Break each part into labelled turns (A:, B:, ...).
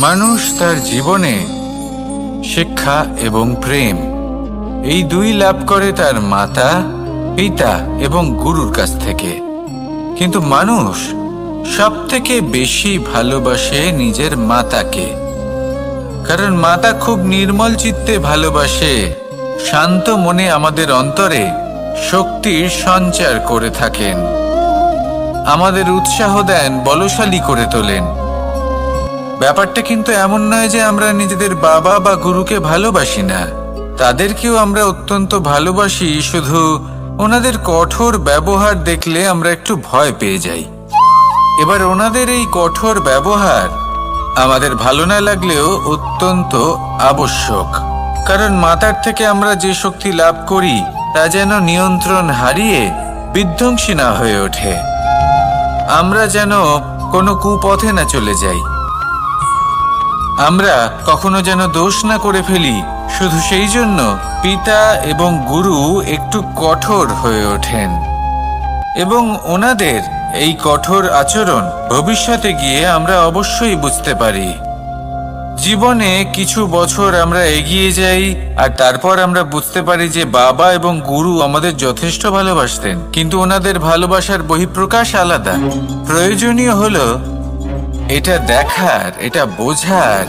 A: মানুষ তার জীবনে শিক্ষা এবং প্রেম এই দুই লাভ করে তার মাতা, পিতা এবং গুরুর কাছ থেকে। কিন্তু মানুষ সবথেকে বেশি ভালোবাসে নিজের মাতাকে, কারণ মাতা খুব নির্মল চিত্তে ভালোবাসে, শান্ত মনে আমাদের অন্তরে শক্তির সঞ্চার করে থাকেন, আমাদের উৎসাহ দেন, বলশালী করে তোলেন। ব্যাপারটা কিন্তু এমন নয় যে আমরা নিজেদের বাবা বা গুরুকে ভালোবাসি না, তাদেরকেও আমরা অত্যন্ত ভালোবাসি, শুধু ওনাদের কঠোর ব্যবহার দেখলে আমরা একটু ভয় পেয়ে যাই। এবার ওনাদের এই কঠোর ব্যবহার আমাদের ভালো না লাগলেও অত্যন্ত আবশ্যক, কারণ মাতার থেকে আমরা যে শক্তি লাভ করি তা যেন নিয়ন্ত্রণ হারিয়ে বিধ্বংসী না হয়ে ওঠে, আমরা যেন কোনো কুপথে না চলে যাই, আমরা কখনো যেন দোষ না করে ফেলি। শুধু সেই জন্য পিতা এবং গুরু একটু কঠোর হয়ে ওঠেন, এবং ওনাদের এই কঠোর আচরণ ভবিষ্যতে গিয়ে আমরা অবশ্যই বুঝতে পারি। জীবনে কিছু বছর আমরা এগিয়ে যাই আর তারপর আমরা বুঝতে পারি যে বাবা এবং গুরু আমাদের যথেষ্ট ভালোবাসতেন, কিন্তু ওনাদের ভালোবাসার বহিঃপ্রকাশ আলাদা। প্রয়োজনীয় হলো এটা দেখার, এটা বোঝার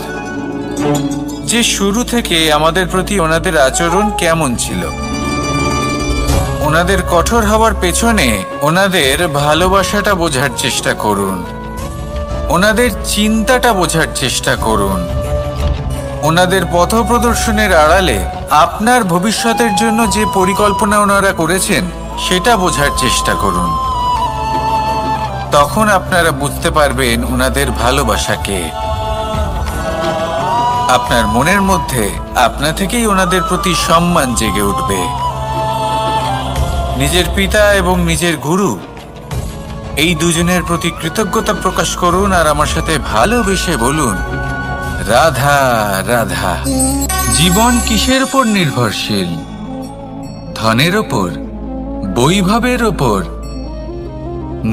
A: যে শুরু থেকে আমাদের প্রতি ওনাদের আচরণ কেমন ছিল। ওনাদের কঠোর হওয়ার পেছনে ওনাদের ভালোবাসাটা বোঝার চেষ্টা করুন, ওনাদের চিন্তাটা বোঝার চেষ্টা করুন, ওনাদের পথপ্রদর্শনের আড়ালে আপনার ভবিষ্যতের জন্য যে পরিকল্পনা ওনারা করেছেন সেটা বোঝার চেষ্টা করুন। তখন আপনারা বুঝতে পারবেন ওনাদের ভালোবাসাকে। আপনার মনের মধ্যে আপনা থেকেই ওনাদের প্রতি সম্মান জেগে উঠবে। নিজের পিতা এবং নিজের গুরু এই দুজনের প্রতি কৃতজ্ঞতা প্রকাশ করুন আর আমার সাথে ভালোবেসে বলুন, রাধা রাধা। জীবন কিসের উপর নির্ভরশীল? ধনের ওপর, বৈভবের ওপর,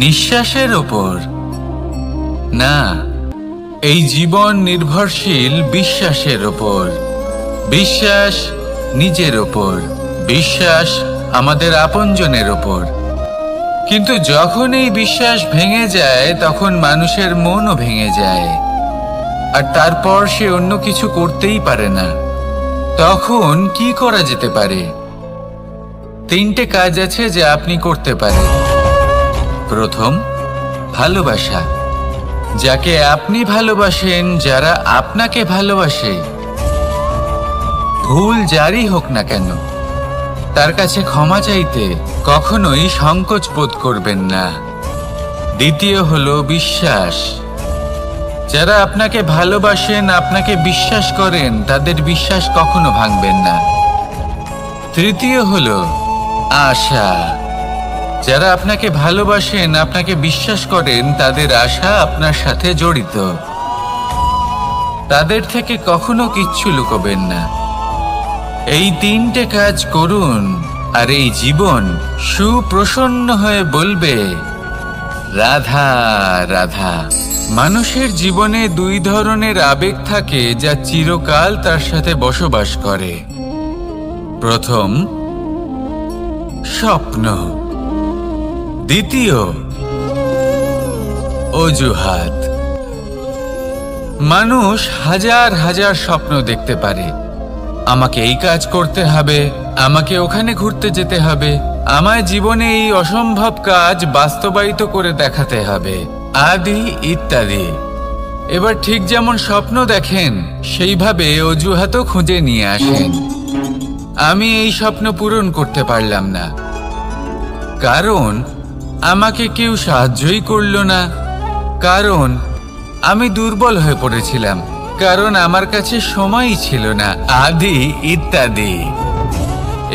A: নিঃশ্বাসের ওপর? না, এই জীবন নির্ভরশীল বিশ্বাসের ওপর। বিশ্বাস নিজের ওপর, বিশ্বাস আমাদের আপনজনের ওপর। কিন্তু যখন এই বিশ্বাস ভেঙে যায় তখন মানুষের মনও ভেঙে যায়, আর তারপর সে অন্য কিছু করতেই পারে না। তখন কি করা যেতে পারে? 3টে কাজ আছে যা আপনি করতে পারেন। প্রথম, ভালোবাসা। যাকে আপনি ভালোবাসেন, যারা আপনাকে ভালোবাসে, ভুল যারই হোক না কেন, তার কাছে ক্ষমা চাইতে কখনোই সংকোচ বোধ করবেন না। দ্বিতীয় হলো বিশ্বাস। যারা আপনাকে ভালোবাসেন, আপনাকে বিশ্বাস করেন, তাদের বিশ্বাস কখনো ভাঙবেন না। তৃতীয় হলো আশা। যারা আপনাকে ভালোবাসেন, আপনাকে বিশ্বাস করেন, তাদের আশা আপনার সাথে জড়িত। তাদের থেকে কখনো কিচ্ছু লুকোবেন না। এই 3টে কাজ করুন আর এই জীবন সুপ্রসন্ন হয়ে বলবে, রাধা রাধা। মানুষের জীবনে 2 ধরনের আবেগ থাকে যা চিরকাল তার সাথে বসবাস করে। প্রথম, স্বপ্ন। দ্বিতীয়, অজুহাত। মানুষ হাজার হাজার স্বপ্ন দেখতে পারে। আমাকে এই কাজ করতে হবে, আমাকে ওখানে ঘুরতে যেতে হবে, আমার জীবনে এই অসম্ভব কাজ বাস্তবায়িত করে দেখাতে হবে, আদি ইত্যাদি। এবার ঠিক যেমন স্বপ্ন দেখেন, সেইভাবে অজুহাতও খুঁজে নিয়ে আসেন। আমি এই স্বপ্ন পূরণ করতে পারলাম না, কারণ আমাকে কেউ সাহায্যই করল না, কারণ আমি দুর্বল হয়ে পড়েছিলাম, কারণ আমার কাছে সময়ই ছিল না, আদি ইত্যাদি।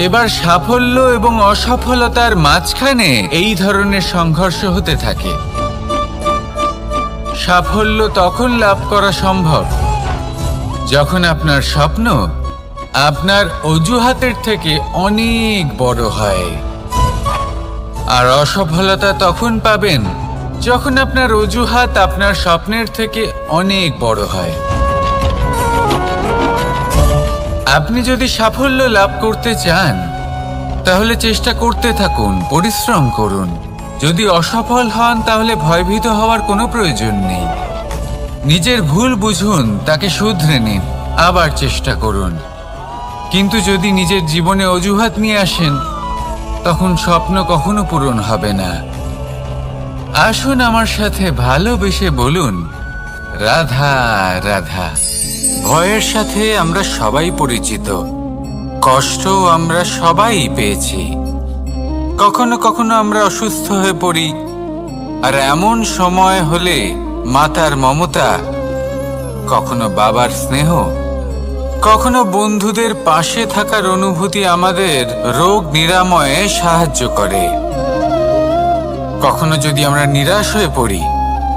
A: এবার সাফল্য এবং অসফলতার মাঝখানে এই ধরনের সংঘর্ষ হতে থাকে। সাফল্য তখন লাভ করা সম্ভব যখন আপনার স্বপ্ন আপনার অজুহাতের থেকে অনেক বড় হয়, আর অসফলতা তখন পাবেন যখন আপনার অজুহাত আপনার স্বপ্নের থেকে অনেক বড় হয়। আপনি যদি সাফল্য লাভ করতে চান তাহলে চেষ্টা করতে থাকুন, পরিশ্রম করুন। যদি অসফল হন তাহলে ভয়ভীত হওয়ার কোনো প্রয়োজন নেই। নিজের ভুল বুঝুন, তাকে শুধরে নিন, আবার চেষ্টা করুন। কিন্তু যদি নিজের জীবনে অজুহাত নিয়ে আসেন তখন স্বপ্ন কখনো পূরণ হবে না। আসুন আমার সাথে ভালোবেসে বলুন, রাধা রাধা। ভয়ের সাথে আমরা সবাই পরিচিত, কষ্ট আমরা সবাই পেয়েছি। কখনো কখনো আমরা অসুস্থ হয়ে পড়ি, আর এমন সময় হলে মাতার মমতা, কখনো বাবার স্নেহ, কখনো বন্ধুদের পাশে থাকার অনুভূতি আমাদের রোগ নিরাময়ে সাহায্য করে। কখনো যদি আমরা নিরাশ হয়ে পড়ি,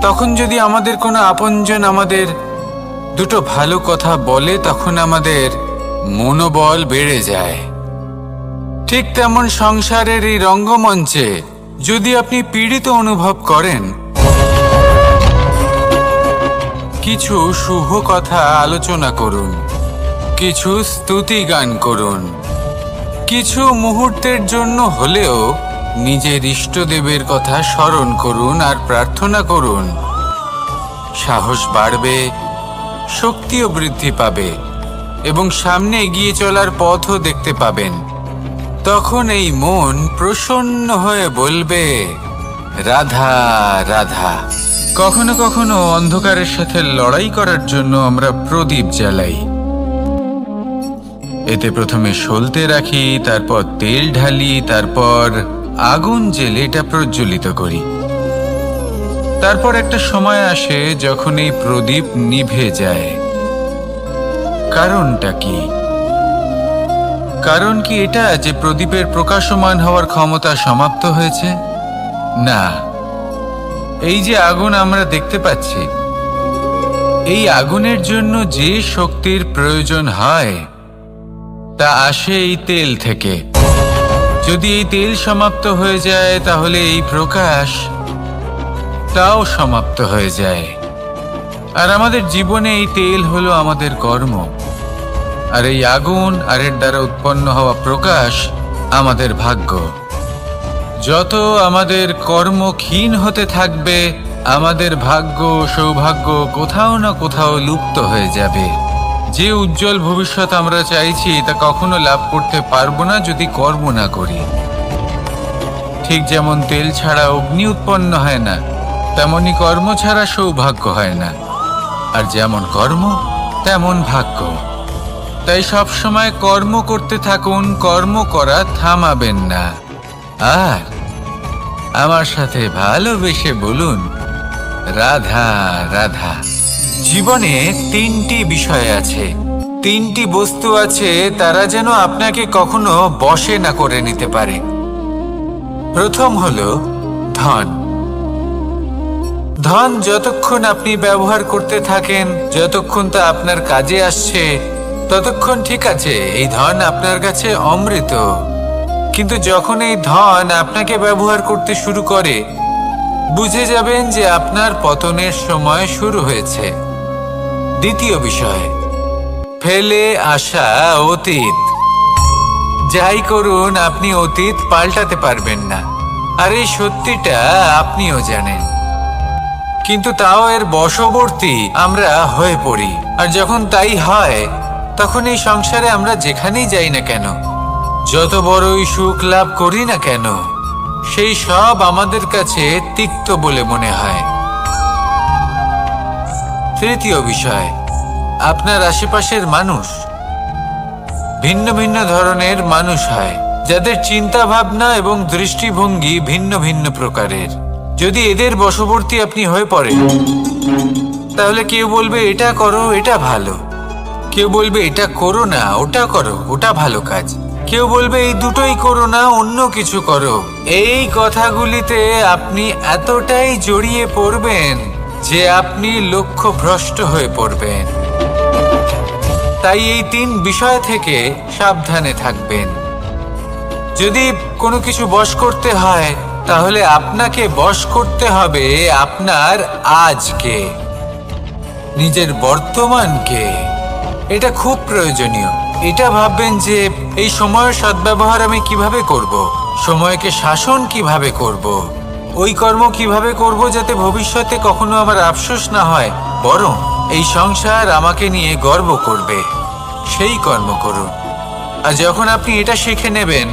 A: তখন যদি আমাদের কোনো আপনজন আমাদের দুটো ভালো কথা বলে, তখন আমাদের মনোবল বেড়ে যায়। ঠিক তেমন সংসারের এই রঙ্গমঞ্চে যদি আপনি পীড়িত অনুভব করেন, কিছু শুভ কথা আলোচনা করুন, কিছু স্তুতি গান করুন, কিছু মুহূর্তের জন্য হলেও নিজের ইষ্টদেবের কথা স্মরণ করুন আর প্রার্থনা করুন। সাহস বাড়বে, শক্তিও বৃদ্ধি পাবে এবং সামনে এগিয়ে চলার পথও দেখতে পাবেন। তখন এই মন প্রসন্ন হয়ে বলবে, রাধা রাধা। কখনো কখনো অন্ধকারের সাথে লড়াই করার জন্য আমরা প্রদীপ জ্বালাই। এতে প্রথমে সলতে রাখি, তারপর তেল ঢালি, তারপর আগুন জেলে এটা প্রজ্বলিত করি। তারপর একটা সময় আসে যখন এই প্রদীপ নিভে যায়। কারণটা কি? কারণ কি এটা যে প্রদীপের প্রকাশমান হওয়ার ক্ষমতা সমাপ্ত হয়েছে? না, এই যে আগুন আমরা দেখতে পাচ্ছি, এই আগুনের জন্য যে শক্তির প্রয়োজন হয় তা আসে এই তেল থেকে। যদি এই তেল সমাপ্ত হয়ে যায় তাহলে এই প্রকাশ তাও সমাপ্ত হয়ে যায়। আর আমাদের জীবনে এই তেল হলো আমাদের কর্ম, আর এই আগুন আর এর দ্বারা উৎপন্ন হওয়া প্রকাশ আমাদের ভাগ্য। যত আমাদের কর্ম ক্ষীণ হতে থাকবে, আমাদের ভাগ্য সৌভাগ্য কোথাও না কোথাও লুপ্ত হয়ে যাবে। যে উজ্জ্বল ভবিষ্যৎ আমরা চাইছি তা কখনো লাভ করতে পারবো না যদি কর্ম না করি। ঠিক যেমন তেল ছাড়া অগ্নি উৎপন্ন হয় না, তেমনি কর্ম ছাড়া সৌভাগ্য হয় না। আর যেমন কর্ম তেমন ভাগ্য। তাই সব সময় কর্ম করতে থাকুন, কর্ম করা থামাবেন না। আর আমার সাথে ভালোবেসে বলুন, রাধা রাধা। জীবনে তিনটি বিষয় আছে, তিনটি বস্তু আছে, তারা যেন আপনাকে কখনো বশে না করে নিতে পারে। প্রথম হলো ধন। ধন যতক্ষণ আপনি ব্যবহার করতে থাকেন, যতক্ষণ তা আপনার কাজে আসছে, ততক্ষণ ঠিক আছে, এই ধন আপনার কাছে অমৃত। কিন্তু যখন এই ধন আপনাকে ব্যবহার করতে শুরু করে, বুঝে যাবেন যে আপনার পতনের সময় শুরু হয়েছে। দ্বিতীয় বিষয়, ফেলে আসা অতীত। যাই করুন, আপনি অতীত পাল্টাতে পারবেন না, আর এই সত্যিটা আপনিও জানেন। কিন্তু তাও এর বশবর্তী আমরা হয়ে পড়ি। আর যখন তাই হয়, তখন এই সংসারে আমরা যেখানেই যাই না কেন, যত বড়ই সুখ লাভ করি না কেন, সেই সব আমাদের কাছে তিক্ত বলে মনে হয়। তৃতীয় বিষয়, আপনার আশেপাশের মানুষ ভিন্ন ভিন্ন ধরনের মানুষ হয়, যাদের চিন্তা ভাবনা এবং দৃষ্টিভঙ্গি ভিন্ন ভিন্ন প্রকারের। যদি এদের বশবর্তী আপনি হয়ে পড়েন, তাহলে কেউ বলবে এটা করো, এটা ভালো। কেউ বলবে এটা করো না, ওটা করো, ওটা ভালো কাজ। কেউ বলবে এই দুটোই করো না, অন্য কিছু করো। এই কথাগুলিতে আপনি এতটাই জড়িয়ে পড়বেন যে আপনি লক্ষ্যভ্রষ্ট হয়ে পড়বেন। তাই এই তিন বিষয় থেকে সাবধানে থাকবেন। যদি কোনো কিছু বশ করতে হয়, তাহলে আপনাকে বশ করতে হবে আপনার আজকে, নিজের বর্তমানকে। এটা খুব প্রয়োজনীয়। এটা ভাববেন যে এই সময়ের সদ্ব্যবহার আমি কিভাবে করব, সময়কে শাসন কিভাবে করব, ওই কর্ম কিভাবে করব যাতে ভবিষ্যতে কখনো আমার আফসোস না হয়, বরং এই সংসার আমাকে নিয়ে গর্ব করবে, সেই কর্ম করুন। আর যখন আপনি এটা শিখে নেবেন,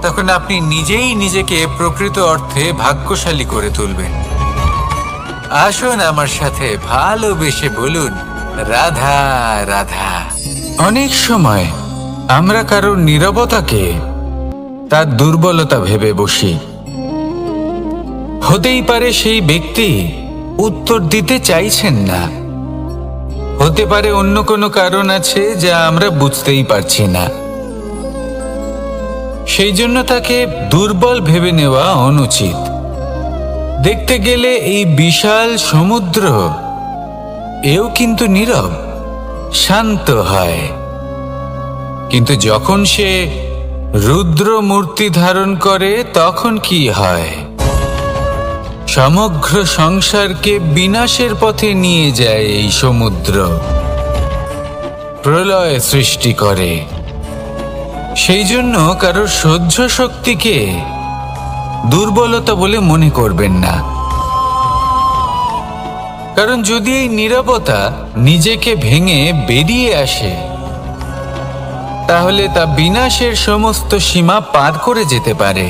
A: তখন আপনি নিজেই নিজেকে প্রকৃত অর্থে ভাগ্যশালী করে তুলবেন। আসুন আমার সাথে ভালোবেসে বলুন, রাধা রাধা। অনেক সময় আমরা কারোর নীরবতাকে তার দুর্বলতা ভেবে বসি। হতেই পারে সেই ব্যক্তি উত্তর দিতে চাইছেন না, হতে পারে অন্য কোনো কারণ আছে যা আমরা বুঝতেই পারছি না। সেই জন্য তাকে দুর্বল ভেবে নেওয়া অনুচিত। দেখতে গেলে এই বিশাল সমুদ্র এও কিন্তু নীরব, শান্ত হয়। কিন্তু যখন সে রুদ্র মূর্তি ধারণ করে তখন কি হয়? সমগ্র সংসারকে বিনাশের পথে নিয়ে যায় এই সমুদ্র, প্রলয় সৃষ্টি করে। সেই জন্য কারোর সহ্য শক্তিকে দুর্বলতা বলে মনে করবেন না। কারণ যদি এই নীরবতা নিজেকে ভেঙে বেরিয়ে আসে, তাহলে তা বিনাশের সমস্ত সীমা পার করে যেতে পারে।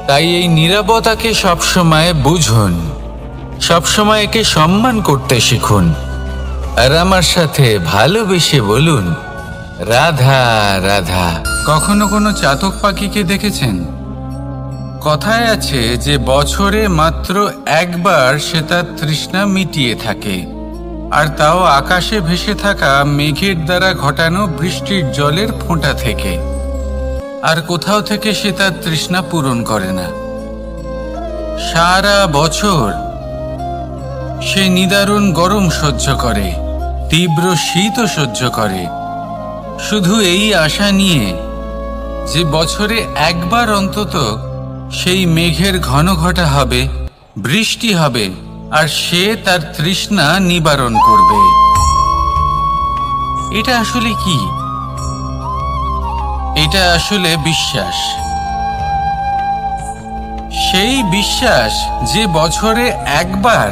A: তাই এই নীরবতাকে সবসময় বুঝুন, সবসময় একে সম্মান করতে শিখুন। আর আমার সাথে ভালোবেসে বলুন, রাধা রাধা। কখনো কোনো চাতক পাখিকে দেখেছেন? কথায় আছে যে বছরে মাত্র একবার সে তার তৃষ্ণা মিটিয়ে থাকে, আর তাও আকাশে ভেসে থাকা মেঘের দ্বারা ঘটানো বৃষ্টির জলের ফোঁটা থেকে। আর কোথাও থেকে সে তার তৃষ্ণা পূরণ করে না। সারা বছর সে নিদারুণ গরম সহ্য করে, তীব্র শীতও সহ্য করে, শুধু এই আশা নিয়ে যে বছরে একবার অন্তত সেই মেঘের ঘন ঘটা হবে, বৃষ্টি হবে, আর সে তার তৃষ্ণা নিবারণ করবে। এটা আসলে কি? এটা আসলে বিশ্বাস। সেই বিশ্বাস যে বছরে একবার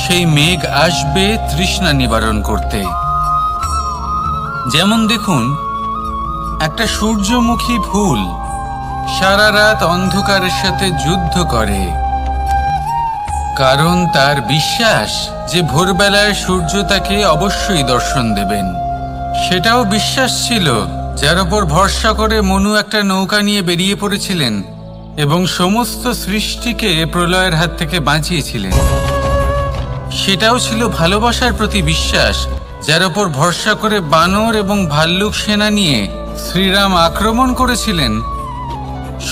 A: সেই মেঘ আসবে তৃষ্ণা নিবারণ করতে। যেমন দেখুন, একটা সূর্যমুখী ফুল সারা রাত অন্ধকারের সাথে যুদ্ধ করে, কারণ তার বিশ্বাস যে ভোরবেলায় সূর্য তাকে অবশ্যই দর্শন দেবেন। সেটাও বিশ্বাস ছিল যার ওপর ভরসা করে মনু একটা নৌকা নিয়ে বেরিয়ে পড়েছিলেন এবং সমস্ত সৃষ্টিকে প্রলয়ের হাত থেকে বাঁচিয়েছিলেন। সেটাও ছিল ভালোবাসার প্রতি বিশ্বাস, যার ওপর ভরসা করে বানর এবং ভাল্লুক সেনা নিয়ে শ্রীরাম আক্রমণ করেছিলেন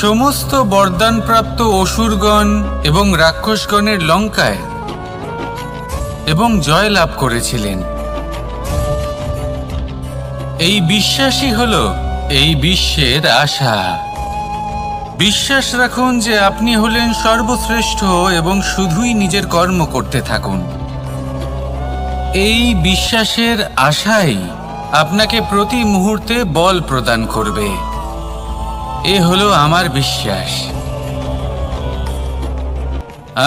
A: সমস্ত বরদানপ্রাপ্ত অসুরগণ এবং রাক্ষসগণের লঙ্কায় এবং জয় লাভ করেছিলেন। এই বিশ্বাসই হলো এই বিশ্বের আশা। বিশ্বাস রাখুন যে আপনি হলেন সর্বশ্রেষ্ঠ এবং শুধুই নিজের কর্ম করতে থাকুন। এই বিশ্বাসের আশাই আপনাকে প্রতি মুহূর্তে বল প্রদান করবে। এ হলো আমার বিশ্বাস।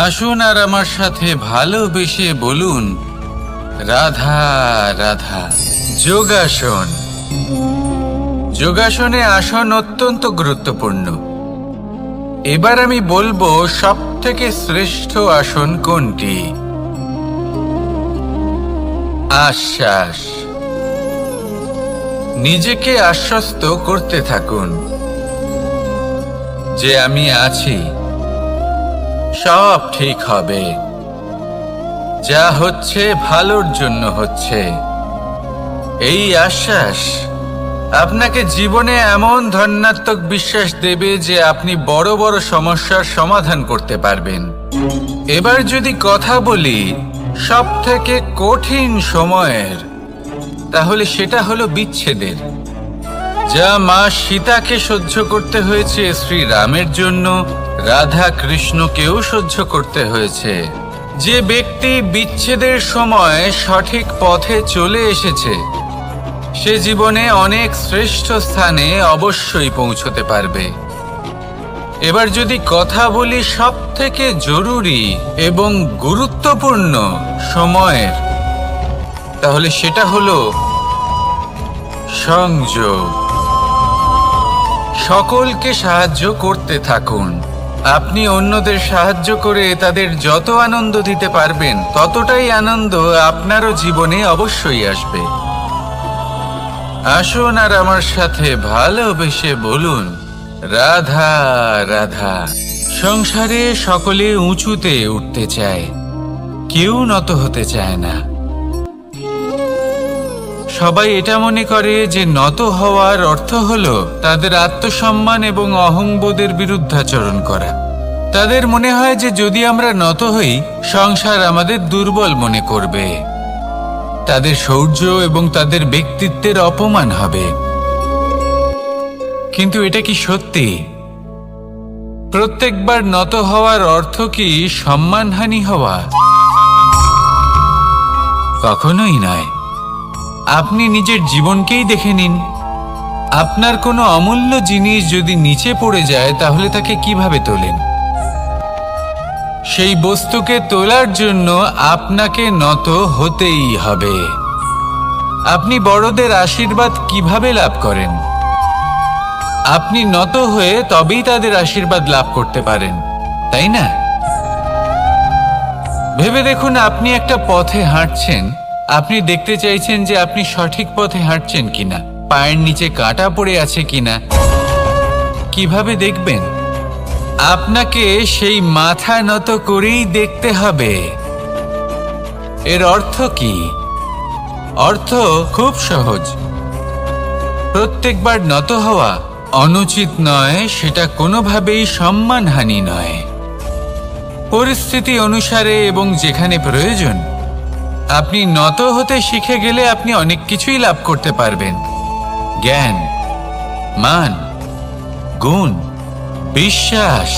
A: আসুন আর আমার সাথে ভালোবেসে বলুন, রাধা রাধা। যোগাসন। যোগাসনে আসন অত্যন্ত গুরুত্বপূর্ণ। এবার আমি বলবো সবথেকে শ্রেষ্ঠ আসন কোনটি। আশ্বাস। নিজেকে আশ্বস্ত করতে থাকুন যে আমি আছি, সব ঠিক হবে, যা হচ্ছে ভালোর জন্য হচ্ছে। এই আশ্বাস আপনাকে জীবনে এমন ধন্যাত্মক বিশ্বাস দেবে যে আপনি বড় বড় সমস্যার সমাধান করতে পারবেন। এবার যদি কথা বলি সব থেকে কঠিন সময়ের, তাহলে সেটা হলো বিচ্ছেদের। যা মা সীতাকে সহ্য করতে হয়েছে শ্রীরামের জন্য, রাধা কৃষ্ণকেও সহ্য করতে হয়েছে। যে ব্যক্তি বিচ্ছেদের সময় সঠিক পথে চলে এসেছে, সে জীবনে অনেক শ্রেষ্ঠ স্থানে অবশ্যই পৌঁছতে পারবে। এবার যদি কথা বলি সবথেকে জরুরি এবং গুরুত্বপূর্ণ সময়ের, তাহলে সেটা হলো সংযোগ। সকলকে সাহায্য করতে থাকুন। আপনি অন্যদের সাহায্য করে তাদের যত আনন্দ দিতে পারবেন, ততটাই আনন্দ আপনারও জীবনে অবশ্যই আসবে। আসুন আর আমার সাথে ভালোবেসে বলুন, রাধা রাধা। সংসারে সকলে উঁচুতে উঠতে চায়, কেউ নত হতে চায় না। সবাই এটা মনে করে যে নত হওয়ার অর্থ হলো তাদের আত্মসম্মান এবং অহংবোধের বিরুদ্ধাচরণ করা। তাদের মনে হয় যে যদি আমরা নত হই, সংসার আমাদের দুর্বল মনে করবে, তাদের শৌর্য এবং তাদের ব্যক্তিত্বের অপমান হবে। কিন্তু এটা কি সত্যি? প্রত্যেকবার নত হওয়ার অর্থ কি সম্মানহানি হওয়া? কখনোই নয়। আপনি নিজের জীবনকেই দেখে নিন। আপনার কোনো অমূল্য জিনিস যদি নিচে পড়ে যায়, তাহলে তাকে কিভাবে তোলেন? সেই বস্তুকে তোলার জন্য আপনাকে নত হতেই হবে। আপনি বড়দের আশীর্বাদ কিভাবে লাভ করেন? আপনি নত হয়ে তবেই তাদের আশীর্বাদ লাভ করতে পারেন, তাই না? ভেবে দেখুন, আপনি একটা পথে হাঁটছেন। আপনি দেখতে চাইছেন যে আপনি সঠিক পথে হাঁটছেন কিনা, পায়ের নিচে কাঁটা পড়ে আছে কিনা। কিভাবে দেখবেন? আপনাকে সেই মাথা নত করেই দেখতে হবে। এর অর্থ কি? অর্থ খুব সহজ। প্রত্যেকবার নত হওয়া অনুচিত নয়, সেটা কোনোভাবেই সম্মানহানি নয়। পরিস্থিতি অনুসারে এবং যেখানে প্রয়োজন, আপনি নত হতে শিখে গেলে আপনি অনেক কিছুই লাভ করতে পারবেন। জ্ঞান, মান, গুণ, বিশ্বাস।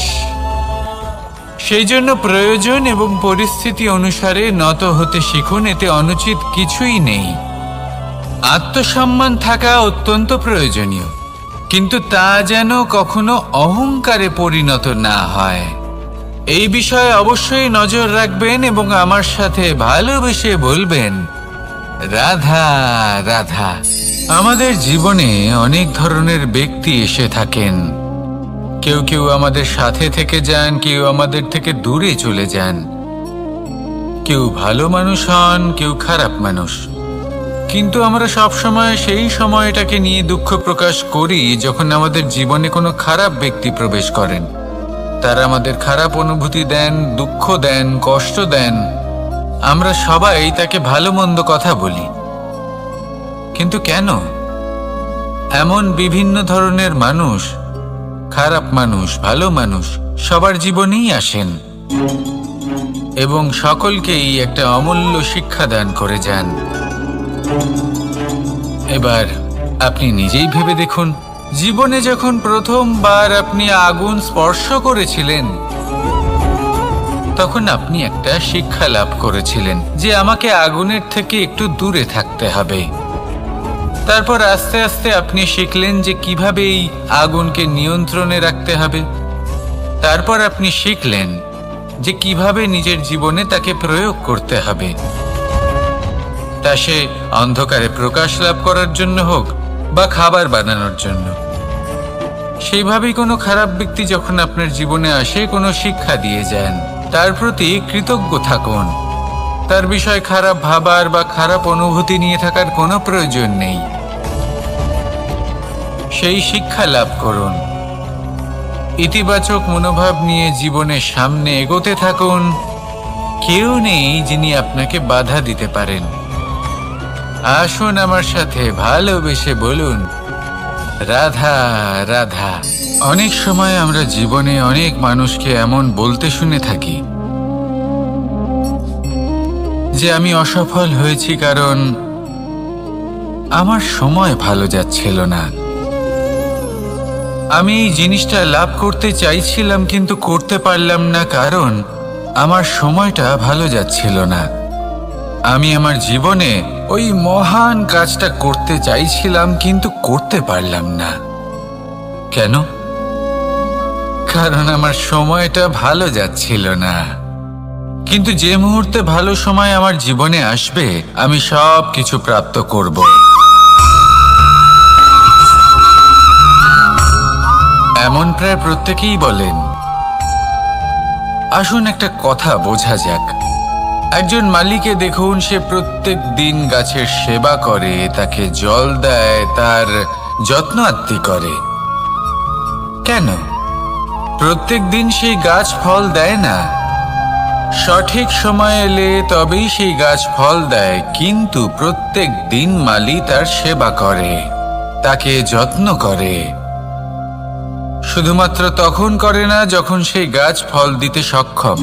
A: সেই জন্য প্রয়োজন এবং পরিস্থিতি অনুসারে নত হতে শিখুন। এতে অনুচিত কিছুই নেই। আত্মসম্মান থাকা অত্যন্ত প্রয়োজনীয়, কিন্তু তা যেন কখনো অহংকারে পরিণত না হয়। এই বিষয়ে অবশ্যই নজর রাখবেন এবং আমার সাথে ভালোবেসে বলবেন, রাধা রাধা। আমাদের জীবনে অনেক ধরনের ব্যক্তি এসে থাকেন। কেউ কেউ আমাদের সাথে থেকে যান, কেউ আমাদের থেকে দূরে চলে যান। কেউ ভালো মানুষ হন, কেউ খারাপ মানুষ। কিন্তু আমরা সবসময় সেই সময়টাকে নিয়ে দুঃখ প্রকাশ করি যখন আমাদের জীবনে কোনো খারাপ ব্যক্তি প্রবেশ করেন। তারা আমাদের খারাপ অনুভূতি দেন, দুঃখ দেন, কষ্ট দেন। আমরা সবাই তাকে ভালো মন্দ কথা বলি। কিন্তু কেন? এমন বিভিন্ন ধরনের মানুষ, খারাপ মানুষ, ভালো মানুষ সবার জীবনেই আসেন এবং সকলকেই একটা অমূল্য শিক্ষা দান করে যান। এবার আপনি নিজেই ভেবে দেখুন, জীবনে যখন প্রথমবার আপনি আগুন স্পর্শ করেছিলেন, তখন আপনি একটা শিক্ষা লাভ করেছিলেন যে আমাকে আগুনের থেকে একটু দূরে থাকতে হবে। তারপর আস্তে আস্তে আপনি শিখলেন যে কিভাবে এই আগুনকে নিয়ন্ত্রণে রাখতে হবে। তারপর আপনি শিখলেন যে কিভাবে নিজের জীবনে তাকে প্রয়োগ করতে হবে। তা সে অন্ধকারে প্রকাশ লাভ করার জন্য হোক বা খাবার বানানোর জন্য। সেইভাবেই কোনো খারাপ ব্যক্তি যখন আপনার জীবনে আসে, কোনো শিক্ষা দিয়ে যান, তার প্রতি কৃতজ্ঞ থাকুন। তার বিষয়ে খারাপ ভাবার বা খারাপ অনুভূতি নিয়ে থাকার কোনো প্রয়োজন নেই। সেই শিক্ষা লাভ করুন। ইতিবাচক মনোভাব নিয়ে জীবনের সামনে এগোতে থাকুন। কেউ নেই যিনি আপনাকে বাধা দিতে পারেন। আসুন আমার সাথে ভালোবেসে বলুন, রাধা রাধা। অনেক সময় আমরা জীবনে অনেক মানুষকে এমন বলতে শুনে থাকি যে আমি অসফল হয়েছি কারণ আমার সময় ভালো যাচ্ছিল না। আমি এই জিনিসটা লাভ করতে চাইছিলাম কিন্তু করতে পারলাম না কারণ আমার সময়টা ভালো যাচ্ছিল না। আমি আমার জীবনে ওই মহান কাজটা করতে চাইছিলাম, কিন্তু করতে পারলাম না। কেন? কারণ আমার সময়টা ভালো যাচ্ছিল না। কিন্তু যে মুহূর্তে ভালো সময় আমার জীবনে আসবে, আমি সব কিছু প্রাপ্ত করব। এমন প্রায় প্রত্যেকেই বলেন। আসুন একটা কথা বোঝা যাক। একজন মালিকে দেখুন, সে প্রত্যেক দিন গাছের সেবা করে, তাকে জল দেয়, তার যত্ন আত্তি করে। কেন? প্রত্যেক দিন সেই গাছ ফল দেয় না। সঠিক সময় এলে তবেই সেই গাছ ফল দেয়, কিন্তু প্রত্যেক দিন মালি তার সেবা করে, তাকে যত্ন করে। শুধুমাত্র তখন করে না যখন সেই গাছ ফল দিতে সক্ষম।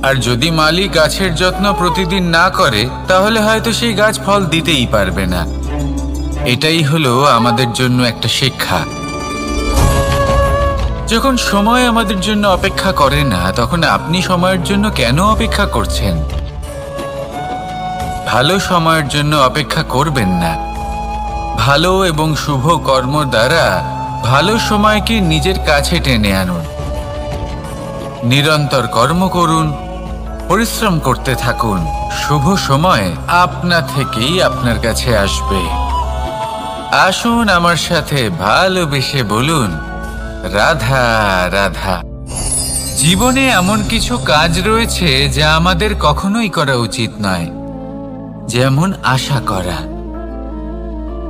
A: আর যদি মালি গাছের যত্ন প্রতিদিন না করে, তাহলে হয়তো সেই গাছ ফল দিতেই পারবে না। এটাই হলো আমাদের জন্য একটা শিক্ষা। যখন সময় আমাদের জন্য অপেক্ষা করে না, তখন আপনি সময়ের জন্য কেন অপেক্ষা করছেন? ভালো সময়ের জন্য অপেক্ষা করবেন না। ভালো এবং শুভ কর্ম দ্বারা ভালো সময়কে নিজের কাছে টেনে আনুন। নিরন্তর কর্ম করুন, পরিশ্রম করতে থাকুন। শুভ সময় আপনা থেকেই আপনার কাছে আসবে। আসুন আমার সাথে ভালোবেসে বলুন, রাধা রাধা। জীবনে এমন কিছু কাজ রয়েছে যা আমাদের কখনোই করা উচিত নয়, যেমন আশা করা।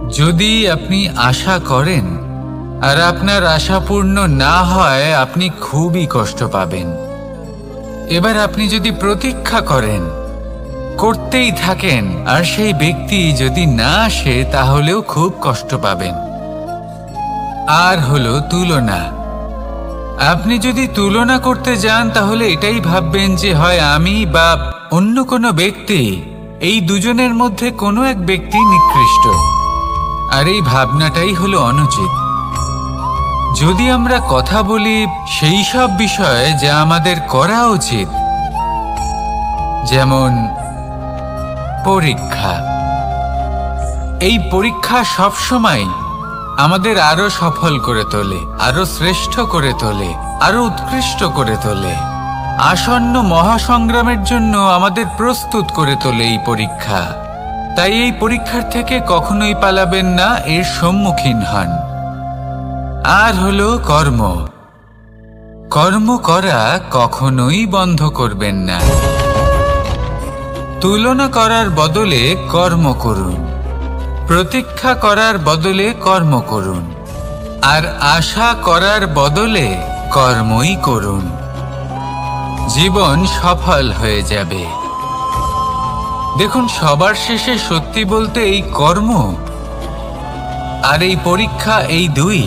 A: যদি আপনি আশা করেন আর আপনার আশা পূর্ণ না হয়, আপনি খুবই কষ্ট পাবেন। এবার আপনি যদি প্রতীক্ষা করেন, করতেই থাকেন, আর সেই ব্যক্তি যদি না আসে, তাহলেও খুব কষ্ট পাবেন। আর হলো তুলনা। আপনি যদি তুলনা করতে যান, তাহলে এটাই ভাববেন যে হয় আমি বা অন্য কোনো ব্যক্তি, এই দুজনের মধ্যে কোনো এক ব্যক্তি নিকৃষ্ট। আর এই ভাবনাটাই হলো অনুচিত। যদি আমরা কথা বলি সেই সব বিষয়ে যা আমাদের করা উচিত, যেমন পরীক্ষা। এই পরীক্ষা সবসময় আমাদের আরো সফল করে তোলে, আরো শ্রেষ্ঠ করে তোলে, আরো উৎকৃষ্ট করে তোলে। আসন্ন মহাসংগ্রামের জন্য আমাদের প্রস্তুত করে তোলে এই পরীক্ষা। তাই এই পরীক্ষার থেকে কখনোই পালাবেন না, এর সম্মুখীন হন। আর হলো কর্ম। কর্ম করা কখনোই বন্ধ করবেন না। তুলনা করার বদলে কর্ম করুন, প্রতীক্ষা করার বদলে কর্ম করুন, আর আশা করার বদলে কর্মই করুন। জীবন সফল হয়ে যাবে। দেখুন, সবার শেষে সত্যি বলতে এই কর্ম আর এই পরীক্ষা, এই দুই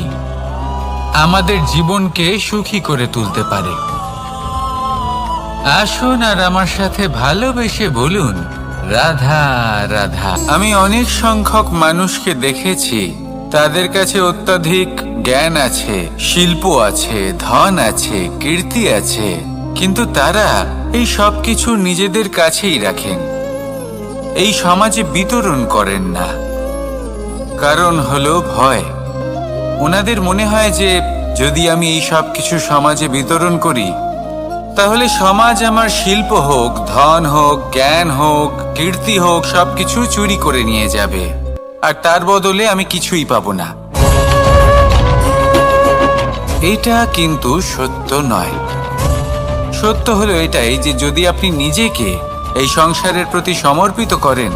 A: আমাদের জীবনকে সুখী করে তুলতে পারে। আসুন আর আমার সাথে ভালোবেসে বলুন, রাধা রাধা। আমি অনেক সংখ্যক মানুষকে দেখেছি, তাদের কাছে অত্যাধিক জ্ঞান আছে, শিল্প আছে, ধন আছে, কীর্তি আছে, কিন্তু তারা এই সব কিছু নিজেদের কাছেই রাখেন, এই সমাজে বিতরণ করেন না। কারণ হলো ভয়। ওনাদের মনে হয় যে যদি আমি এই সব কিছু সমাজে বিতরণ করি, তাহলে সমাজ আমার শিল্প হোক, ধন হোক, জ্ঞান হোক, কীর্তি হোক, সবকিছু চুরি করে নিয়ে যাবে, আর তার বদলে আমি কিছুই পাবো না। এটা কিন্তু সত্য নয়। সত্য হলো এটাই যে যদি আপনি নিজেকে এই সংসারের প্রতি সমর্পিত করেন,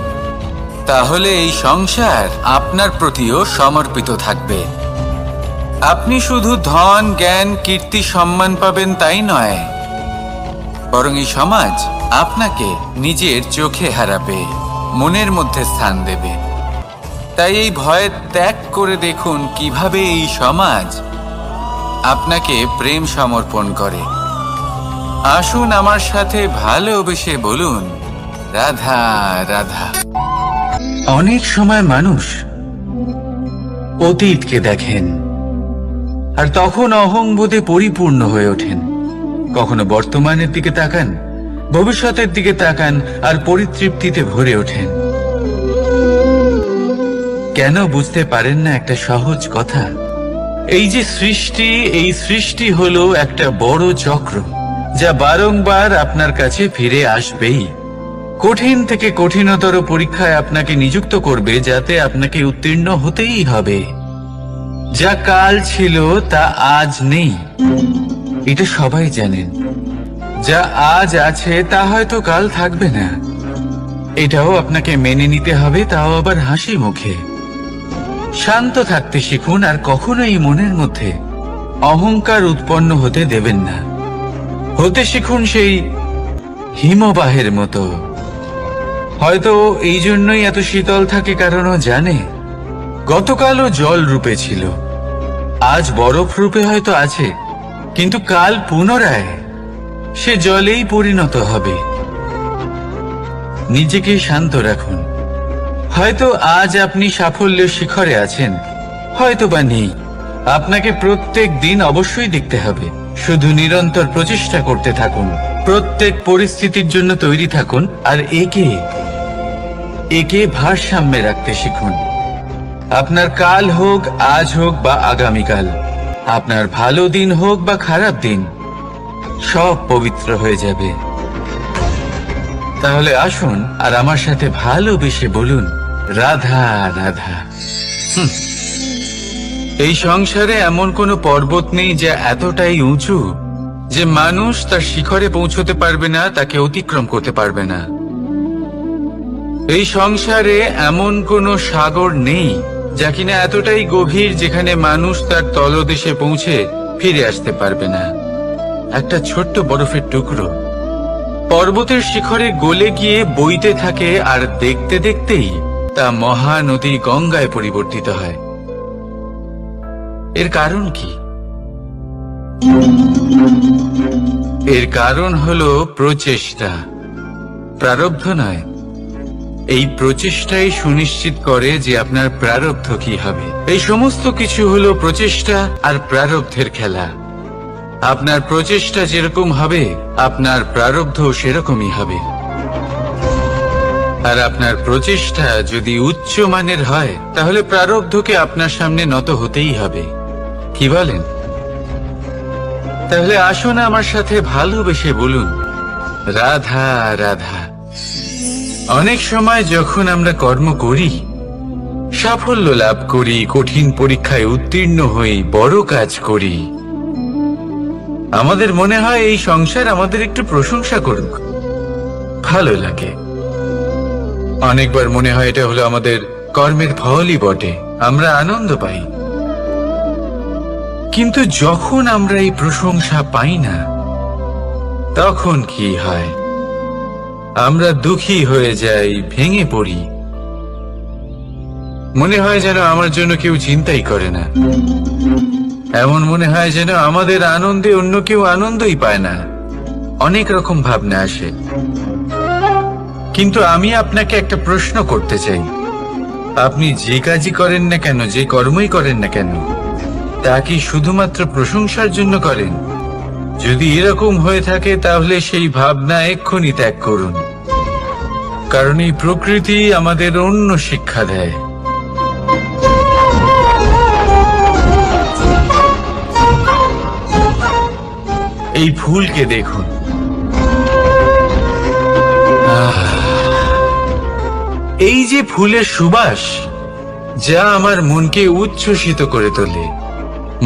A: তাহলে এই সংসার আপনার প্রতিও সমর্পিত থাকবে। আপনি শুধু ধন, জ্ঞান, কীর্তি, সম্মান পাবেন তাই নয়, বরং এই সমাজ আপনাকে নিজের চোখে হারাবে, মনের মধ্যে স্থান দেবে। তাই এই ভয় ত্যাগ করে দেখুন কিভাবে এই সমাজ আপনাকে প্রেম সমর্পণ করে। আসুন আমার সাথে ভালোবেসে বলুন, রাধা রাধা। অনেক সময় মানুষ অতীতকে দেখেন আর তখন অহংবোধে পরিপূর্ণ হয়ে ওঠেন। কখনো বর্তমানের দিকে তাকান, ভবিষ্যতের দিকে তাকান আর পরিতৃপ্তিতে ভরে ওঠেন। কেন বুঝতে পারেন না একটা সহজ কথা? এই যে সৃষ্টি, এই সৃষ্টি হলো একটা বড় চক্র, যা বারংবার আপনার কাছে ফিরে আসবেই। কঠিন থেকে কঠিনতর পরীক্ষায় আপনাকে নিযুক্ত করবে, যাতে আপনাকে উত্তীর্ণ হতেই হবে। যা কাল ছিল তা আজ নেই, এটা সবাই জানেন। যা আজ আছে তা হয়তো কাল থাকবে না, এটাও আপনাকে মেনে নিতে হবে, তাও আবার হাসি মুখে। শান্ত থাকতে শিখুন, আর কখনোই মনের মধ্যে অহংকার উৎপন্ন হতে দেবেন না। হতে শিখুন সেই হিমবাহের মতো। হয়তো এই জন্যই এত শীতল থাকে, কারণ ও জানে গতকালও জল রূপে ছিল, আজ বরফ রূপে হয়তো আছে, কিন্তু কাল পুনরায় সে জলেই পরিণত হবে। নিজেকে শান্ত রাখুন। হয়তো আজ আপনি সাফল্যের শিখরে আছেন, হয়তো বা নেই। আপনাকে প্রত্যেক দিন অবশ্যই দেখতে হবে। শুধু নিরন্তর প্রচেষ্টা করতে থাকুন, প্রত্যেক পরিস্থিতির জন্য তৈরি থাকুন, আর একে ভারসাম্যে রাখতে শিখুন। আপনার কাল হোক, আজ হোক বা আগামীকাল, আপনার ভালো দিন হোক বা খারাপ দিন, সব পবিত্র হয়ে যাবে। তাহলে আসুন আর আমার সাথে ভালোবেসে বলুন, রাধা রাধা। এই সংসারে এমন কোনো পর্বত নেই যা এতটাই উঁচু যে মানুষ তার শিখরে পৌঁছতে পারবে না, তাকে অতিক্রম করতে পারবে না। এই সংসারে এমন কোনো সাগর নেই যা কিনা এতটাই গভীর যেখানে মানুষ তার তলদেশে পৌঁছে ফিরে আসতে পারবে না। একটা ছোট্ট বরফের টুকরো পর্বতের শিখরে গলে গিয়ে বইতে থাকে, আর দেখতে দেখতেই তা মহানদী গঙ্গায় পরিবর্তিত হয়। এর কারণ কি? এর কারণ হলো প্রচেষ্টা, প্রারব্ধ নয়। এই প্রচেষ্টাই সুনিশ্চিত করে যে আপনার প্রারব্ধ কি হবে। এই সমস্ত কিছু হলো প্রচেষ্টা আর প্রারব্ধের খেলা। আপনার প্রচেষ্টা যেরকম হবে, আপনার প্রারব্ধ সেরকমই হবে। আর আপনার প্রচেষ্টা যদি উচ্চ মানের হয়, তাহলে প্রারব্ধকে আপনার সামনে নত হতেই হবে। কি বলেন? তাহলে আসুন আমার সাথে ভালোবেসে বলুন, রাধা রাধা। অনেক সময় যখন আমরা কর্ম করি, সাফল্য লাভ করি, কঠিন পরীক্ষায় উত্তীর্ণ হই, বড় কাজ করি, আমাদের মনে হয় এই সংসার আমাদের একটু প্রশংসা করুক, ভালো লাগে। অনেকবার মনে হয় এটা হলো আমাদের কর্মের ফলই বটে, আমরা আনন্দ পাই। কিন্তু যখন আমরা এই প্রশংসা পাই না, তখন কি হয়? আমরা দুঃখী হয়ে যাই, ভেঙে পড়ি। মনে হয় যেন আমার জন্য কেউ চিন্তাই করে না। এমন মনে হয় যেন আমাদের আনন্দে অন্য কেউ আনন্দই পায় না। অনেক রকম ভাবনা আসে। কিন্তু আমি আপনাকে একটা প্রশ্ন করতে চাই। আপনি যে কাজই করেন না কেন, যে কর্মই করেন না কেন, তা কি শুধুমাত্র প্রশংসার জন্য করেন? যদি এরকম হয়ে থাকে, তাহলে সেই ভাবনা এক্ষুনি ত্যাগ করুন। কারণ এই প্রকৃতি আমাদের অন্য শিক্ষা দেয়। এই ফুলকে দেখুন, এই যে ফুলের সুবাস, যা আমার মনকে উচ্ছ্বসিত করে তোলে,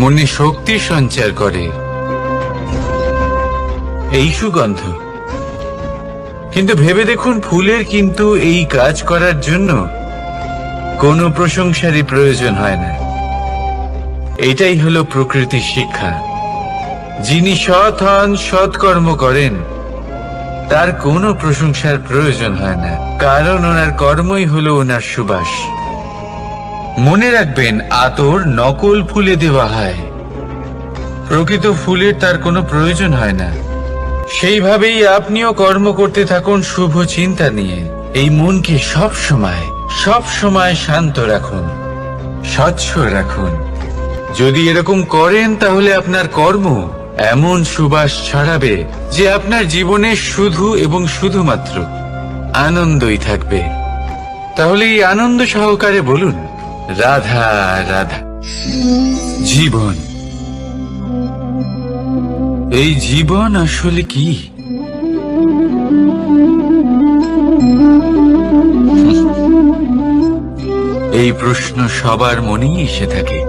A: মনে শক্তি সঞ্চার করে, এই সুগন্ধ। কিন্তু ভেবে দেখুন, ফুলের কিন্তু এই কাজ করার জন্য কোনো প্রশংসারই প্রয়োজন হয় না। এটাই হলো প্রকৃতির শিক্ষা। যিনি সৎ হন, সৎকর্ম করেন, তার কোনো প্রশংসার প্রয়োজন হয় না, কারণ ওনার কর্মই হলো ওনার সুবাস। মনে রাখবেন, আতর নকল ফুলে দেওয়া হয়, প্রকৃত ফুলের তার কোনো প্রয়োজন হয় না। সেইভাবেই আপনিও কর্ম করতে থাকুন শুভ চিন্তা নিয়ে। এই মনকে সব সময় শান্ত রাখুন, স্বচ্ছ রাখুন। যদি এরকম করেন, তাহলে আপনার কর্ম এমন সুবাস ছড়াবে যে আপনার জীবনে শুধু এবং শুধুমাত্র আনন্দই থাকবে। তাহলে এই আনন্দ সহকারে বলুন, রাধা রাধা। জীবন, এই জীবন আসলে কি? এই প্রশ্ন সবার মনেই এসে থাকে।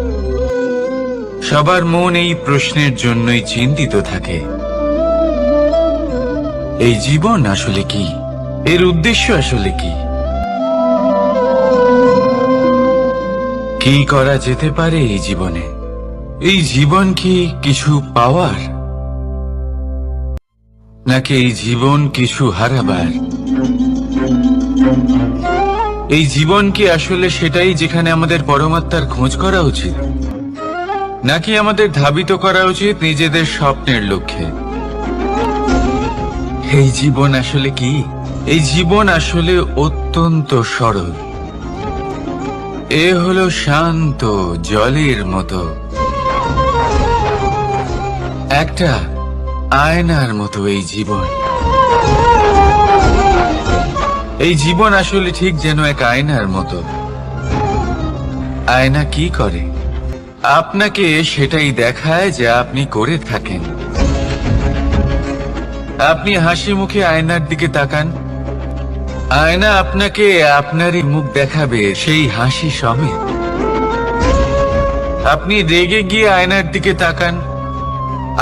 A: সবার মন এই প্রশ্নের জন্যই চিন্তিত থাকে। এই জীবন আসলে কি? এর উদ্দেশ্য আসলে কি? কি করা যেতে পারে এই জীবনে? এই জীবন কি কিছু পাওয়ার, নাকি এই জীবন কিছু হারাবার? এই জীবন কি আসলে সেটাই যেখানে আমাদের পরমাত্মার খোঁজ করা উচিত, নাকি আমাদের ধাবিত করা উচিত নিজেদের স্বপ্নের লক্ষ্যে? এই জীবন আসলে কি? এই জীবন আসলে অত্যন্ত সরল। এ হলো শান্ত জলের মতো, একটা আয়নার মতো। এই জীবন, এই জীবন আসলে ঠিক যেন এক আয়নার মতো। আয়না কি করে? আপনাকে সেটাই দেখায় যা আপনি করে থাকেন। আপনি হাসি মুখে আয়নার দিকে তাকান, আয়না আপনাকে আপনারই মুখ দেখাবে সেই হাসি সমেত। আপনি রেগে গিয়ে আয়নার দিকে তাকান,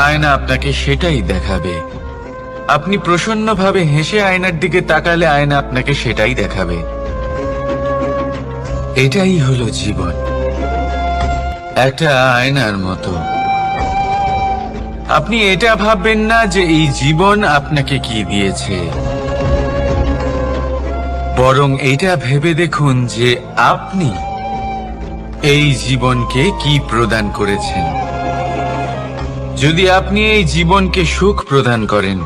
A: আয়না আপনাকে সেটাই দেখাবে। আপনি প্রসন্নভাবে হেসে আয়নার দিকে তাকালে আয়না আপনাকে সেটাই দেখাবে। এটাই হলো জীবন, একটা আয়নার মতো। আপনি এটা ভাববেন না যে এই জীবন আপনাকে কি দিয়েছে, বরং এটা ভেবে দেখুন যে আপনি এই জীবনকে কি প্রদান করেছেন। যদি আপনি এই জীবনকে সুখ প্রদান করেন,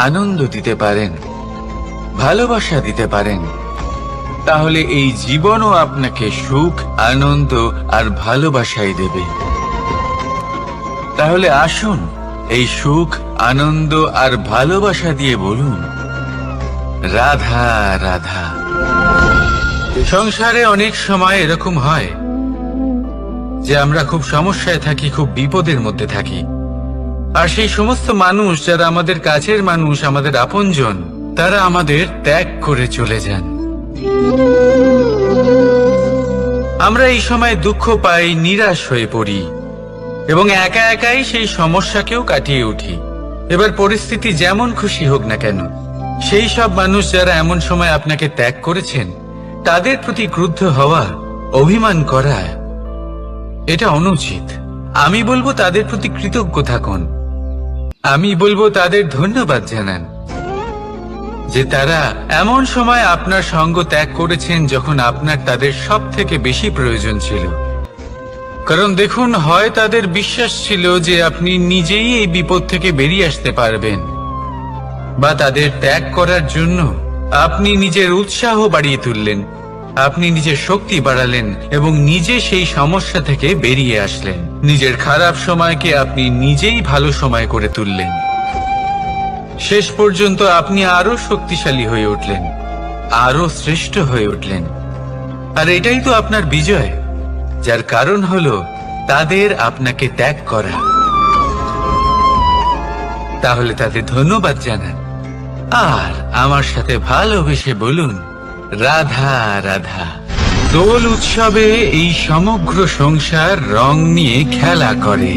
A: আনন্দ দিতে পারেন, ভালোবাসা দিতে পারেন, তাহলে এই জীবনও আপনাকে সুখ, আনন্দ আর ভালোবাসাই দেবে। তাহলে আসুন এই সুখ, আনন্দ আর ভালোবাসা দিয়ে বলুন, রাধা রাধা। সংসারে অনেক সময় এরকম হয় যে আমরা খুব সমস্যায় থাকি, খুব বিপদের মধ্যে থাকি। আর সেই সমস্ত মানুষ যারা আমাদের কাছের মানুষ, আমাদের আপনজন, তারা আমাদের ত্যাগ করে চলে যান। আমরা এই সময় দুঃখ পাই, নিরাশ হয়ে পড়ি এবং একা একাই সেই সমস্যাকেও কাটিয়ে উঠি। এবার পরিস্থিতি যেমন খুশি হোক না কেন, সেই সব মানুষ যারা এমন সময় আপনাকে ত্যাগ করেছেন, তাদের প্রতি ক্রুদ্ধ হওয়া, অভিমান করা, এটা অনুচিত। আমি বলবো তাদের প্রতি কৃতজ্ঞ থাকুন। আমি বলবো তাদের ধন্যবাদ জানান যে তারা এমন সময় আপনার সঙ্গ ত্যাগ করেছেন যখন আপনার তাদের সব থেকে বেশি প্রয়োজন ছিল। কারণ দেখুন, হয় তাদের বিশ্বাস ছিল যে আপনি নিজেই এই বিপদ থেকে বেরিয়ে আসতে পারবেন, বা তাদের ত্যাগ করার জন্য আপনি নিজের উৎসাহ বাড়িয়ে তুললেন, আপনি নিজের শক্তি বাড়ালেন এবং নিজে সেই সমস্যা থেকে বেরিয়ে আসলেন। নিজের খারাপ সময়কে আপনি নিজেই ভালো সময় করে তুললেন। শেষ পর্যন্ত আপনি আরো শক্তিশালী হয়ে উঠলেন, আরো শ্রেষ্ঠ হয়ে উঠলেন। আর এটাই তো আপনার বিজয়, যার কারণ হলো তাদের আপনাকে ত্যাগ করা। তাহলে তাদের ধন্যবাদ জানান আর আমার সাথে ভালোবেসে বলুন, রাধা রাধা। দোল উৎসবে এই সমগ্র সংসার রং নিয়ে খেলা করে,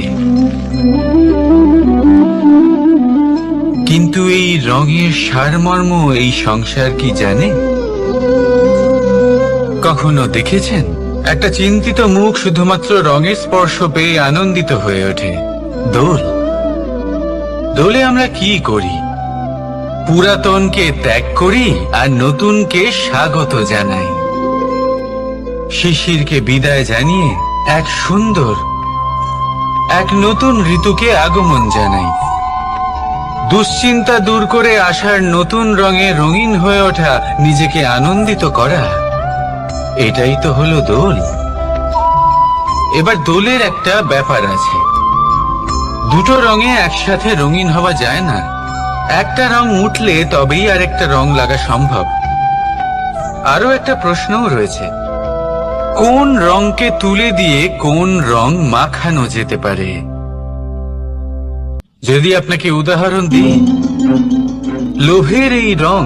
A: কিন্তু এই রঙের সারমর্ম এই সংসার কি জানে? কখনো দেখেছেন একটা চিন্তিত মুখ শুধুমাত্র রঙের স্পর্শ পেয়ে আনন্দিত হয়ে ওঠে? দোলে আমরা কি করি? পুরাতনকে ত্যাগ করি আর নতুনকে স্বাগত জানাই। শিশিরকে বিদায় জানিয়ে এক সুন্দর, এক নতুন ঋতুকে আগমন জানাই। দুশ্চিন্তা দূর করে আসার নতুন রঙে রঙিন হয়ে ওঠা, নিজেকে আনন্দিত করা, এটাই তো হলো দোল। এবার দোলের একটা ব্যাপার আছে, দুটো রঙে একসাথে রঙিন হওয়া যায় না। একটা রং উঠলে তবেই আরেকটা রং লাগা সম্ভব। আরো একটা প্রশ্নও রয়েছে, কোন রংকে তুলে দিয়ে কোন রং মাখানো যেতে পারে। যদি আপনাকে উদাহরণ দিই, লোভের এই রং,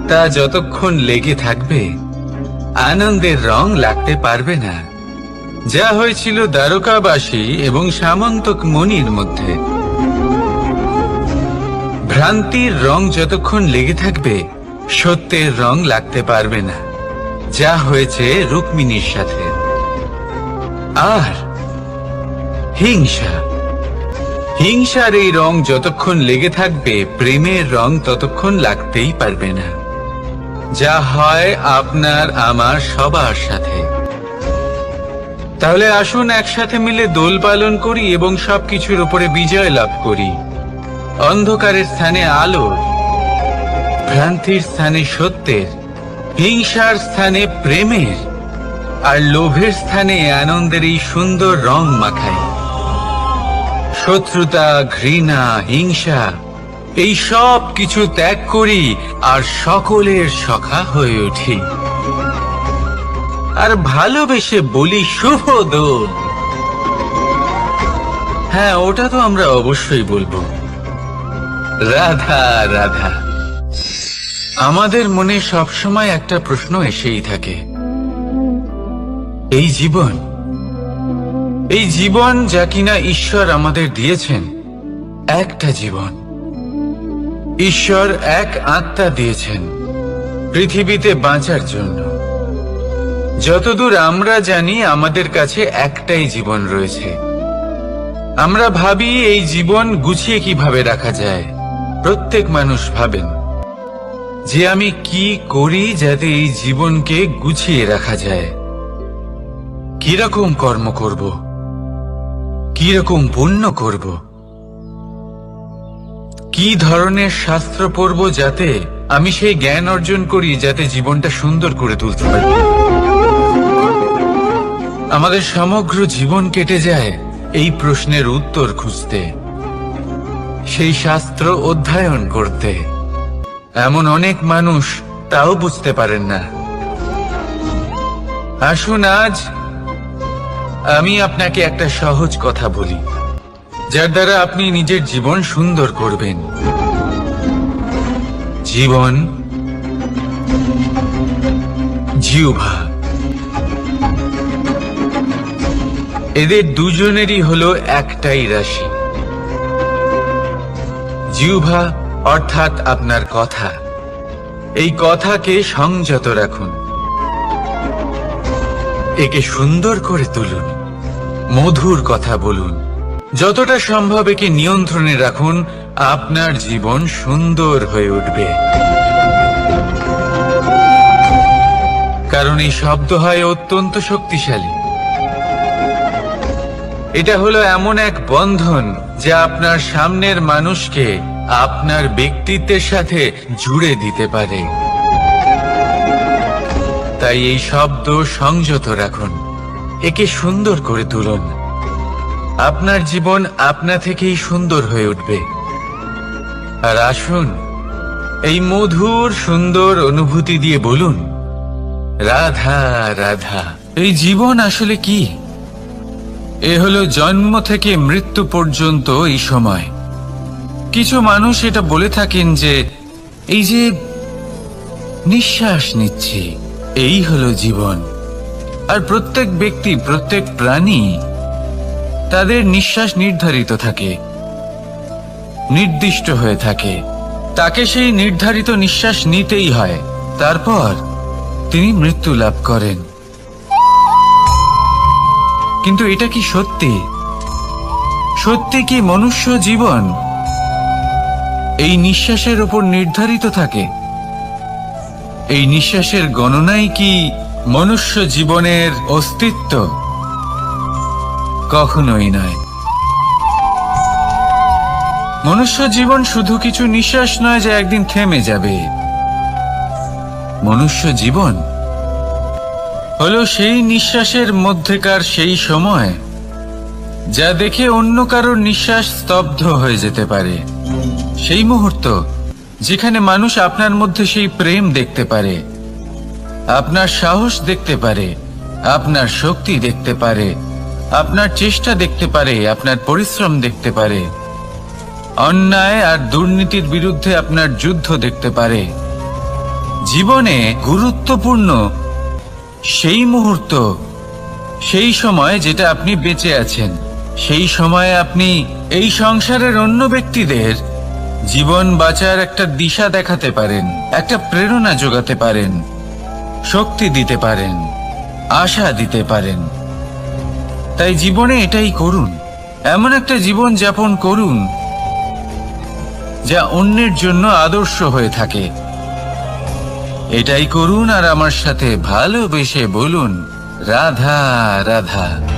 A: তা যতক্ষণ লেগে থাকবে আনন্দের রং লাগতে পারবে না, যা হয়েছিল দ্বারকাবাসী এবং সামন্তক মণির মধ্যে। ভ্রান্তির রং যতক্ষণ লেগে থাকবে সত্যের রং লাগতে পারবে না, যা হয়েছে রুক্মিণীর সাথে। আর হিংসার এই রং যতক্ষণ লেগে থাকবে প্রেমের রং ততক্ষণ লাগতেই পারবে না, যা হয় আপনার আমার সবার সাথে। তাহলে আসুন একসাথে মিলে দোল পালন করি এবং সবকিছুর উপরে বিজয় লাভ করি। অন্ধকারের স্থানে আলোর, ভ্রান্তির স্থানে সত্যের, হিংসার স্থানে প্রেমের, আর লোভের স্থানে আনন্দের এই সুন্দর রং মাখাই। শত্রুতা, ঘৃণা, হিংসা এই সব কিছু ত্যাগ করি আর সকলের সখা হয়ে উঠি। আর ভালোবেসে বলি শুভ দোল। হ্যাঁ, ওটা তো আমরা অবশ্যই বলবো, রাধা রাধা। আমাদের মনে সবসময় একটা প্রশ্ন এসেই থাকে, এই জীবন যা কিনা ঈশ্বর আমাদের দিয়েছেন, একটা জীবন। ঈশ্বর এক আত্মা দিয়েছেন পৃথিবীতে বাঁচার জন্য। যতদূর আমরা জানি আমাদের কাছে একটাই জীবন রয়েছে। আমরা ভাবি এই জীবন গুছিয়ে কিভাবে রাখা যায়। প্রত্যেক মানুষ ভাবেন যে আমি কি করি যাতে এই জীবনকে গুছিয়ে রাখা যায়, কিরকম কর্ম করব, কিরকম পুণ্য করব, কি ধরনের শাস্ত্র পড়ব যাতে আমি সেই জ্ঞান অর্জন করি যাতে জীবনটা সুন্দর করে তুলতে পারি। আমাদের সমগ্র জীবন কেটে যায় এই প্রশ্নের উত্তর খুঁজতে, সেই শাস্ত্র অধ্যয়ন করতে। এমন অনেক মানুষ তাও বুঝতে পারেন না। আসুন আজ আমি আপনাকে একটা সহজ কথা বলি, যার দ্বারা আপনি নিজের জীবন সুন্দর করবেন। জীবন, জিহ্বা, এদের দুজনেরই হলো একটাই রাশি। জিহ্বা অর্থাৎ আপনার কথা। এই কথাকে সংযত রাখুন, একে সুন্দর করে তুলুন, মধুর কথা বলুন। যতটা সম্ভব একে নিয়ন্ত্রণে রাখুন, আপনার জীবন সুন্দর হয়ে উঠবে। কারণ এই শব্দ হয় অত্যন্ত শক্তিশালী। এটা হলো এমন এক বন্ধন যা আপনার সামনের মানুষকে আপনার ব্যক্তিত্বের সাথে জুড়ে দিতে পারে। তাই এই শব্দ সংযত রাখুন, একে সুন্দর করে তুলুন। আপনার জীবন আপনা থেকেই সুন্দর হয়ে উঠবে। আর আসুন এই মধুর সুন্দর অনুভূতি দিয়ে বলুন, রাধা রাধা। এই জীবন আসলে কি? এ হলো জন্ম থেকে মৃত্যু পর্যন্ত এই সময়। কিছু মানুষ এটা বলে থাকেন যে এই যে নিঃশ্বাস নিচ্ছি, এই হলো জীবন। আর প্রত্যেক ব্যক্তি, প্রত্যেক প্রাণী, তাদের নিঃশ্বাস নির্ধারিত থাকে, নির্দিষ্ট হয়ে থাকে। তাকে সেই নির্ধারিত নিঃশ্বাস নিতেই হয়, তারপর তিনি মৃত্যু লাভ করেন। কিন্তু এটা কি সত্যি? সত্যি কি মনুষ্য জীবন এই নিঃশ্বাসের উপর নির্ধারিত থাকে? এই নিঃশ্বাসের গণনাই কি মনুষ্য জীবনের অস্তিত্ব? কখনোই নয়। মনুষ্য জীবন শুধু কিছু নিঃশ্বাস নয় যা একদিন থেমে যাবে। মনুষ্য জীবন হলো সেই নিঃশ্বাসের মধ্যেকার সেই সময় যা দেখে অন্য কারোর নিঃশ্বাস স্তব্ধ হয়ে যেতে পারে। সেই মুহূর্ত যেখানে মানুষ আপনার মধ্যে সেই প্রেম দেখতে পারে, আপনার সাহস দেখতে পারে, আপনার শক্তি দেখতে পারে, আপনার চেষ্টা দেখতে পারে, আপনার পরিশ্রম দেখতে পারে, অন্যায় আর দুর্নীতির বিরুদ্ধে আপনার যুদ্ধ দেখতে পারে। জীবনে গুরুত্বপূর্ণ সেই মুহূর্ত, সেই সময় যেটা আপনি বেঁচে আছেন, সেই সময়ে আপনি এই সংসারের অন্য ব্যক্তিদের জীবন বাঁচার একটা দিশা দেখাতে পারেন, একটা প্রেরণা যোগাতে পারেন, শক্তি দিতে পারেন, আশা দিতে পারেন। তাই জীবনে এটাই করুন, এমন একটা জীবন যাপন করুন যা অন্যের জন্য আদর্শ হয়ে থাকে। এটাই করুন আর আমার সাথে ভালোবেসে বলুন রাধা রাধা।